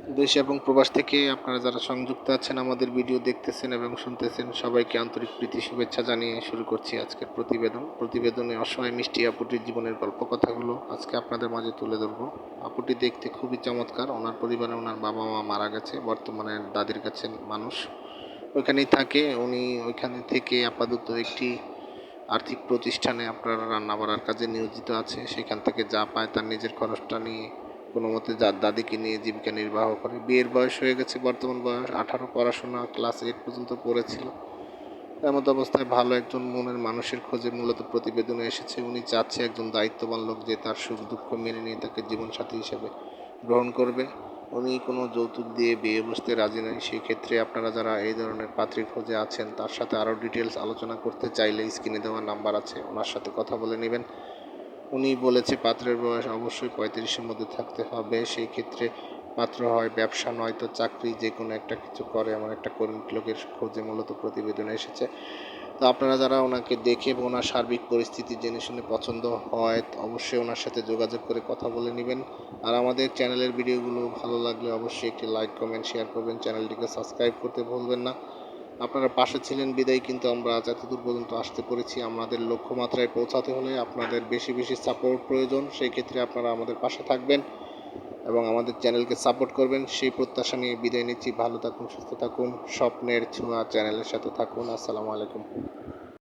দেশ এবং প্রবাস থেকে আপনারা যারা সংযুক্ত আছেন, আমাদের ভিডিও দেখতেছেন এবং শুনতেছেন, সবাইকে আন্তরিক প্রীতি শুভেচ্ছা জানিয়ে শুরু করছি আজকের প্রতিবেদনে অসহায় মিষ্টি আপুটির জীবনের গল্প কথাগুলো আজকে আপনাদের মাঝে তুলে ধরবো। আপুটি দেখতে খুবই চমৎকার। ওনার পরিবারে ওনার বাবা মা মারা গেছে, বর্তমানে দাদির কাছে মানুষ ওইখানেই থাকে। উনি ওইখানে থেকে আপাতত একটি আর্থিক প্রতিষ্ঠানে আপনার রান্না বাড়ার কাজে নিয়োজিত আছে। সেখান থেকে যা পায় তার নিজের খরচটা নিয়ে কোনো মতে যার দাদিকে নিয়ে জীবিকা নির্বাহ করে। বিয়ের বয়স হয়ে গেছে, বর্তমান বয়স 18, পড়াশোনা ক্লাস 8 পর্যন্ত পড়েছিল। এমত অবস্থায় ভালো একজন মনের মানুষের খোঁজে মূলত প্রতিবেদনে এসেছে। উনি চাচ্ছে একজন দায়িত্ববান লোক যে তার সুখ দুঃখ মেনে নিয়ে তাকে জীবনসাথী হিসেবে গ্রহণ করবে। উনি কোনো যৌতুক দিয়ে বিয়ে বসতে রাজি নয়। সেই ক্ষেত্রে আপনারা যারা এই ধরনের পাত্রীর খোঁজে আছেন, তার সাথে আরও ডিটেলস আলোচনা করতে চাইলে স্ক্রিনে দেওয়া নাম্বার আছে, ওনার সাথে কথা বলে নেবেন। উনি বলেছে পাত্রের বয়স অবশ্যই 35-এর মধ্যে থাকতে হবে। সেই ক্ষেত্রে পাত্র হয় ব্যবসা নয়তো চাকরি, যে কোনো একটা কিছু করে এমন একটা কর্মী লোকের খোঁজে মূলত প্রতিবেদনে এসেছে। তো আপনারা যারা ওনাকে দেখে ওনার সার্বিক পরিস্থিতি জেনে শুনে পছন্দ হয়, অবশ্যই ওনার সাথে যোগাযোগ করে কথা বলে নেবেন। আর আমাদের চ্যানেলের ভিডিওগুলো ভালো লাগলে অবশ্যই একটি লাইক কমেন্ট শেয়ার করবেন, চ্যানেলটিকে সাবস্ক্রাইব করতে ভুলবেন না। আপনারা পাশে ছিলেন বিদায় কিন্তু আমরা আজ এতদূর পর্যন্ত আসতে পেরেছি। আমাদের লক্ষ্যমাত্রায় পৌঁছাতে হলে আপনাদের বেশি বেশি সাপোর্ট প্রয়োজন। সেই ক্ষেত্রে আপনারা আমাদের পাশে থাকবেন এবং আমাদের চ্যানেলকে সাপোর্ট করবেন, সেই প্রত্যাশা নিয়ে বিদায় নিচ্ছি। ভালো থাকুন, সুস্থ থাকুন, স্বপ্নের ছোঁয়া চ্যানেলের সাথে থাকুন। আসসালামু আলাইকুম।